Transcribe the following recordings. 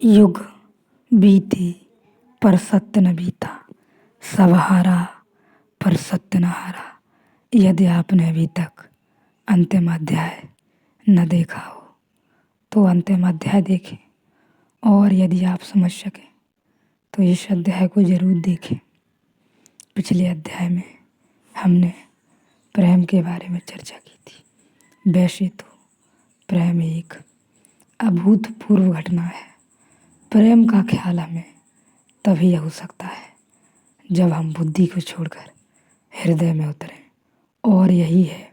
युग बीते पर सत्य न बीता, सब हारा पर सत्य न हारा। यदि आपने अभी तक अंतिम अध्याय न देखा हो तो अंतिम अध्याय देखें, और यदि आप समझ सकें तो इस अध्याय को जरूर देखें। पिछले अध्याय में हमने प्रेम के बारे में चर्चा की थी। वैसे तो प्रेम एक अभूतपूर्व घटना है। प्रेम का ख्याल हमें तभी हो सकता है जब हम बुद्धि को छोड़कर हृदय में उतरें, और यही है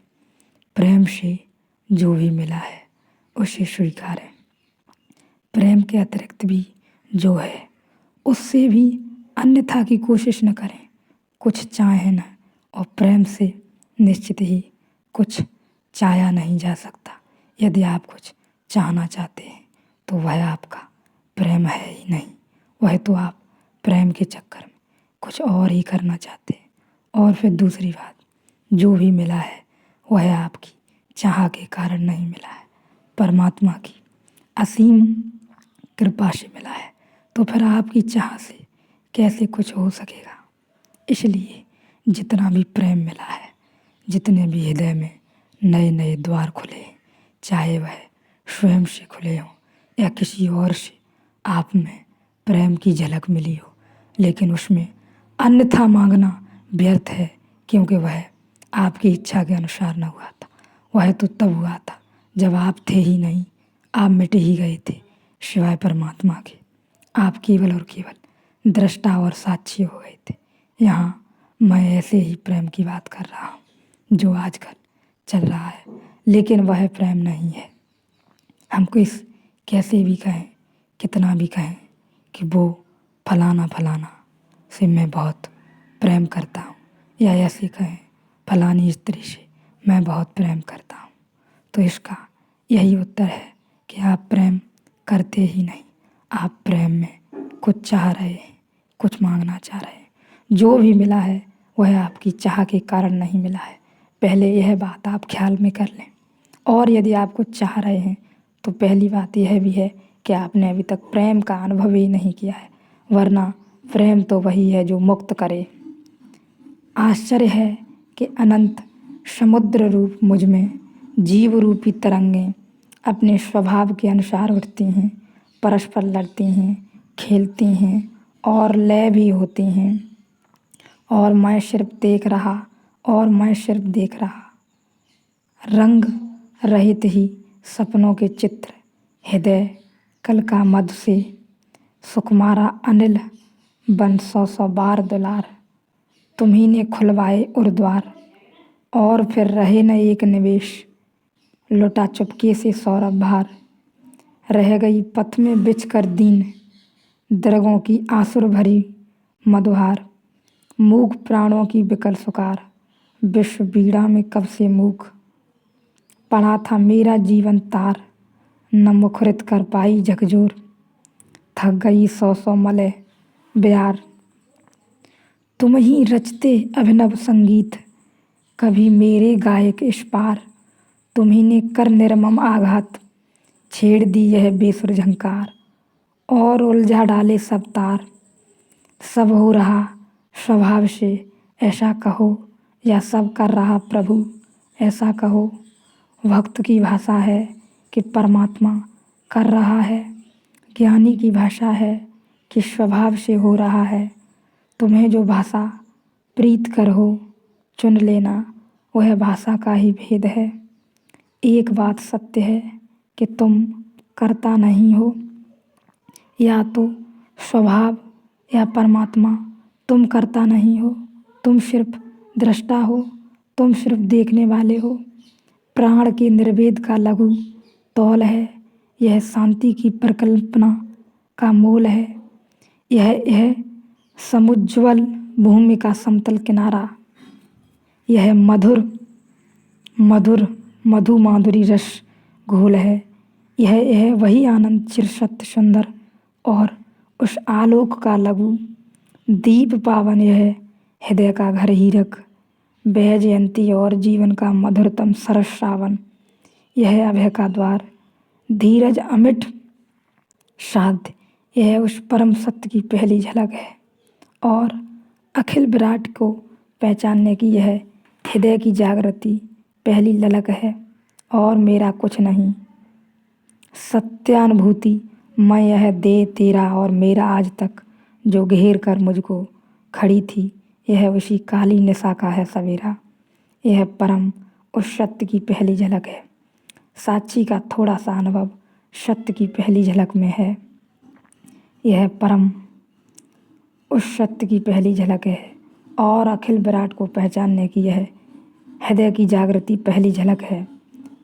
प्रेम से जो भी मिला है उसे स्वीकारें। प्रेम के अतिरिक्त भी जो है उससे भी अन्यथा की कोशिश न करें, कुछ चाहें न, और प्रेम से निश्चित ही कुछ चाहा नहीं जा सकता। यदि आप कुछ चाहना चाहते हैं तो वह आपका प्रेम है ही नहीं, वह तो आप प्रेम के चक्कर में कुछ और ही करना चाहते हैं। और फिर दूसरी बात, जो भी मिला है वह आपकी चाह के कारण नहीं मिला है, परमात्मा की असीम कृपा से मिला है। तो फिर आपकी चाह से कैसे कुछ हो सकेगा। इसलिए जितना भी प्रेम मिला है, जितने भी हृदय में नए नए द्वार खुले, चाहे वह स्वयं से खुले हों या किसी और से आप में प्रेम की झलक मिली हो, लेकिन उसमें अन्यथा मांगना व्यर्थ है, क्योंकि वह आपकी इच्छा के अनुसार न हुआ था। वह तो तब हुआ था जब आप थे ही नहीं, आप मिट ही गए थे सिवाय परमात्मा के। आप केवल और केवल दृष्टा और साक्षी हो गए थे। यहाँ मैं ऐसे ही प्रेम की बात कर रहा हूँ जो आजकल चल रहा है, लेकिन वह प्रेम नहीं है। हमको इस कैसे भी कहें, कितना भी कहें कि वो फलाना फलाना से मैं बहुत प्रेम करता हूँ, या ऐसे कहें फलानी स्त्री से मैं बहुत प्रेम करता हूँ, तो इसका यही उत्तर है कि आप प्रेम करते ही नहीं। आप प्रेम में कुछ चाह रहे हैं, कुछ मांगना चाह रहे हैं। जो भी मिला है वह आपकी चाह के कारण नहीं मिला है, पहले यह बात आप ख्याल में कर लें। और यदि आप कुछ चाह रहे हैं तो पहली बात यह भी है कि आपने अभी तक प्रेम का अनुभव ही नहीं किया है, वरना प्रेम तो वही है जो मुक्त करे। आश्चर्य है कि अनंत समुद्र रूप मुझ में जीव रूपी तरंगें अपने स्वभाव के अनुसार उठती हैं, परस्पर लड़ती हैं, खेलती हैं और लय भी होती हैं, और मैं सिर्फ देख रहा, और मैं सिर्फ देख रहा। रंग रहित ही सपनों के चित्र, हृदय कल का मध से सुकुमारा अनिल बन सौ सौ बार दुलार। तुम्ही ने खुलवाए उर्द्वार, और फिर रहे न एक निवेश, लुटा चुपके से सौरभ भार। रह गई पथ में बिछ कर दीन, दरगों की आसुर भरी मधुहार। मूक प्राणों की विकल सुकार, विश्व बीड़ा में कब से मूक। पड़ा था मेरा जीवन तार, न मुखरित कर पाई झकझोर। थक गई सौ सौ मलय ब्यार, तुम ही रचते अभिनव संगीत, कभी मेरे गायक इस पार। तुम्ही ने कर निर्मम आघात, छेड़ दी यह बेसुर झंकार, और उलझा डाले सब तार। सब हो रहा स्वभाव से ऐसा कहो, या सब कर रहा प्रभु ऐसा कहो। भक्त की भाषा है कि परमात्मा कर रहा है, ज्ञानी की भाषा है कि स्वभाव से हो रहा है। तुम्हें जो भाषा प्रीत कर हो चुन लेना, वह भाषा का ही भेद है। एक बात सत्य है कि तुम करता नहीं हो, या तो स्वभाव या परमात्मा। तुम करता नहीं हो, तुम सिर्फ दृष्टा हो, तुम सिर्फ देखने वाले हो। प्राण के निर्वेद का लघु तौल है, यह शांति की परिकल्पना का मूल है। यह समुज्ज्वल भूमि का समतल किनारा, यह मधुर मधुर मधु माधुरी रस घोल है। यह वही आनंद चिर सत्य सुंदर, और उस आलोक का लघु दीप पावन, यह हृदय का घर हीरक, वह जयंती और जीवन का मधुरतम सरस सावन। यह अभय का द्वार, धीरज अमिट साध्य, यह उस परम सत्य की पहली झलक है और अखिल विराट को पहचानने की यह हृदय की जागृति पहली ललक है। और मेरा कुछ नहीं सत्यानुभूति मैं यह दे तेरा और मेरा आज तक जो घेर कर मुझको खड़ी थी, यह उसी काली निशा का है सवेरा। यह परम उस सत्य की पहली झलक है। साक्षी का थोड़ा सा अनुभव सत्य की पहली झलक में है। यह परम उस सत्य की पहली झलक है और अखिल विराट को पहचानने की यह हृदय की जागृति पहली झलक है।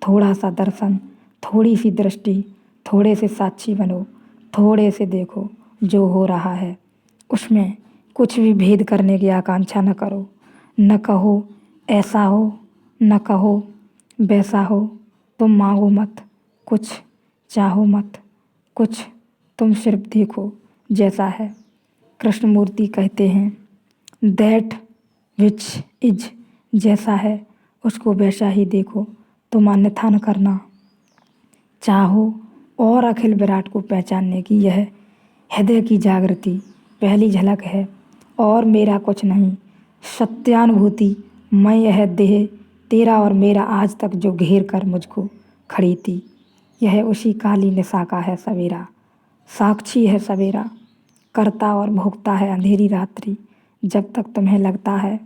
थोड़ा सा दर्शन, थोड़ी सी दृष्टि, थोड़े से साक्षी बनो, थोड़े से देखो जो हो रहा है, उसमें कुछ भी भेद करने की आकांक्षा न करो। न कहो ऐसा हो, न कहो वैसा हो, तुम मांगो मत कुछ, चाहो मत कुछ, तुम सिर्फ देखो जैसा है। कृष्णमूर्ति कहते हैं दैट विच इज, जैसा है उसको वैसा ही देखो, तुम अन्यथा न करना। चाहो और अखिल विराट को पहचानने की यह हृदय की जागृति पहली झलक है और मेरा कुछ नहीं सत्यानुभूति मैं यह देह तेरा और मेरा आज तक जो घेर कर मुझको खड़ी थी, यह उसी काली निशा का है सवेरा। साक्षी है सवेरा, करता और भोगता है अंधेरी रात्रि। जब तक तुम्हें लगता है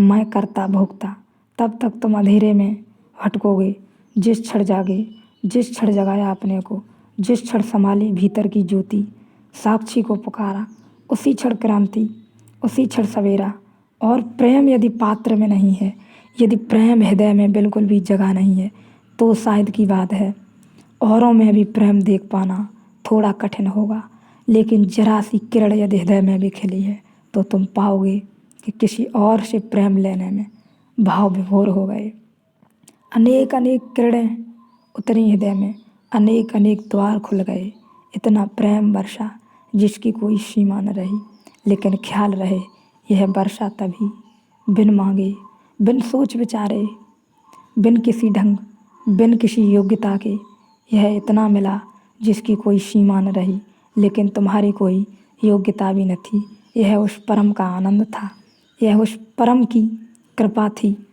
मैं करता भोगता, तब तक तुम अंधेरे में भटकोगे। जिस क्षण जागे, जिस क्षण जगाया अपने को, जिस क्षण संभाली भीतर की ज्योति, साक्षी को पुकारा, उसी क्षण क्रांति, उसी क्षण सवेरा। और प्रेम यदि पात्र में नहीं है, यदि प्रेम हृदय में बिल्कुल भी जगह नहीं है, तो शायद की बात है औरों में भी प्रेम देख पाना थोड़ा कठिन होगा। लेकिन जरा सी किरण यदि हृदय में भी खिली है, तो तुम पाओगे कि किसी और से प्रेम लेने में भाव विभोर हो गए। अनेक अनेक किरणें उतरी हृदय में, अनेक अनेक द्वार खुल गए। इतना प्रेम वर्षा जिसकी कोई सीमा न रही। लेकिन ख्याल रहे यह वर्षा तभी बिन मांगे, बिन सोच विचारे, बिन किसी ढंग, बिन किसी योग्यता के, यह इतना मिला जिसकी कोई सीमा न रही। लेकिन तुम्हारी कोई योग्यता भी न थी। यह उस परम का आनंद था, यह उस परम की कृपा थी